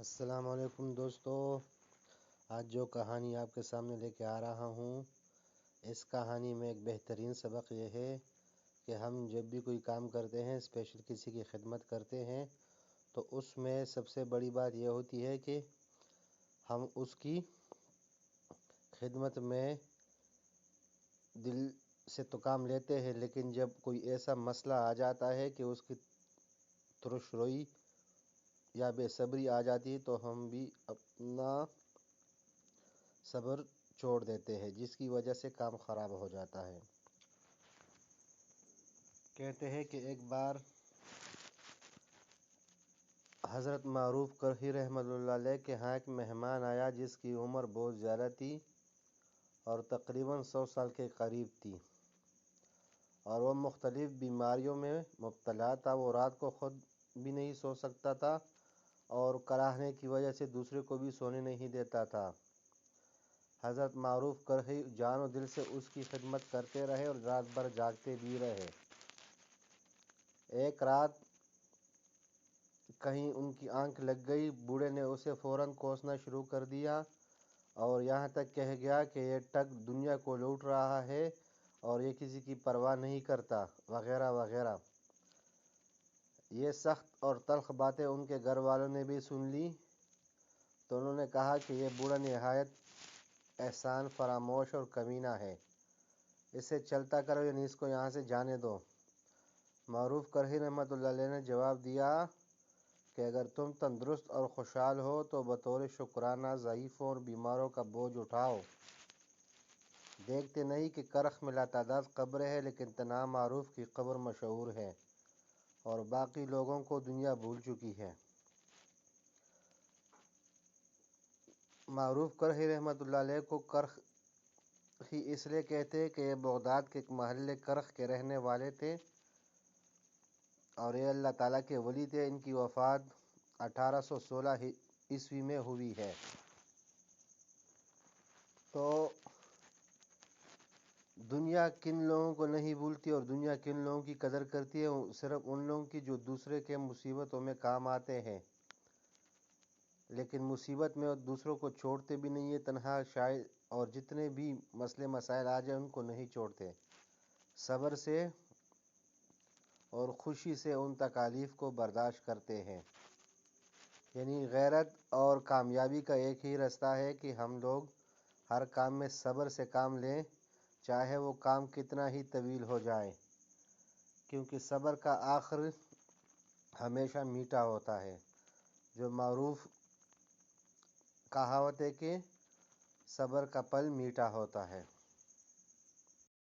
السلام علیکم دوستو، آج جو کہانی آپ کے سامنے لے کے آ رہا ہوں، اس کہانی میں ایک بہترین سبق یہ ہے کہ ہم جب بھی کوئی کام کرتے ہیں، اسپیشل کسی کی خدمت کرتے ہیں، تو اس میں سب سے بڑی بات یہ ہوتی ہے کہ ہم اس کی خدمت میں دل سے تو کام لیتے ہیں، لیکن جب کوئی ایسا مسئلہ آ جاتا ہے کہ اس کی ترش روئی یا بے صبری آ جاتی ہے تو ہم بھی اپنا صبر چھوڑ دیتے ہیں، جس کی وجہ سے کام خراب ہو جاتا ہے۔ کہتے ہیں کہ ایک بار حضرت معروف کرخی رحمۃ اللہ علیہ کے ہاں ایک مہمان آیا جس کی عمر بہت زیادہ تھی اور تقریباً 100 سال کے قریب تھی، اور وہ مختلف بیماریوں میں مبتلا تھا۔ وہ رات کو خود بھی نہیں سو سکتا تھا اور کراہنے کی وجہ سے دوسرے کو بھی سونے نہیں دیتا تھا۔ حضرت معروف کرخی جان و دل سے اس کی خدمت کرتے رہے اور رات بھر جاگتے بھی رہے۔ ایک رات کہیں ان کی آنکھ لگ گئی، بوڑھے نے اسے فوراً کوسنا شروع کر دیا اور یہاں تک کہہ گیا کہ یہ ٹک دنیا کو لوٹ رہا ہے اور یہ کسی کی پرواہ نہیں کرتا، وغیرہ وغیرہ۔ یہ سخت اور تلخ باتیں ان کے گھر والوں نے بھی سن لی تو انہوں نے کہا کہ یہ بوڑھا نہایت احسان فراموش اور کمینہ ہے، اسے چلتا کرو یعنی اس کو یہاں سے جانے دو۔ معروف کرخی رحمۃ اللہ علیہ نے جواب دیا کہ اگر تم تندرست اور خوشحال ہو تو بطور شکرانہ ضعیفوں اور بیماروں کا بوجھ اٹھاؤ۔ دیکھتے نہیں کہ کرخ میں لاتعداد قبریں ہیں، لیکن تنہا معروف کی قبر مشہور ہے اور باقی لوگوں کو دنیا بھول چکی ہے۔ معروف کرخی رحمۃ اللہ علیہ کو کرخی اس لیے کہتے ہیں کہ یہ بغداد کے ایک محلے کرخ کے رہنے والے تھے اور یہ اللہ تعالیٰ کے ولی تھے۔ ان کی وفات 1816 عیسوی میں ہوئی ہے۔ تو دنیا کن لوگوں کو نہیں بھولتی اور دنیا کن لوگوں کی قدر کرتی ہے؟ صرف ان لوگوں کی جو دوسرے کے مصیبتوں میں کام آتے ہیں، لیکن مصیبت میں دوسروں کو چھوڑتے بھی نہیں ہیں، تنہا شاید، اور جتنے بھی مسئلے مسائل آ جائیں ان کو نہیں چھوڑتے، صبر سے اور خوشی سے ان تکالیف کو برداشت کرتے ہیں۔ یعنی غیرت اور کامیابی کا ایک ہی راستہ ہے کہ ہم لوگ ہر کام میں صبر سے کام لیں، چاہے وہ کام کتنا ہی طویل ہو جائے، کیونکہ صبر کا آخر ہمیشہ میٹھا ہوتا ہے۔ جو معروف کہاوت ہے کہ صبر کا پھل میٹھا ہوتا ہے۔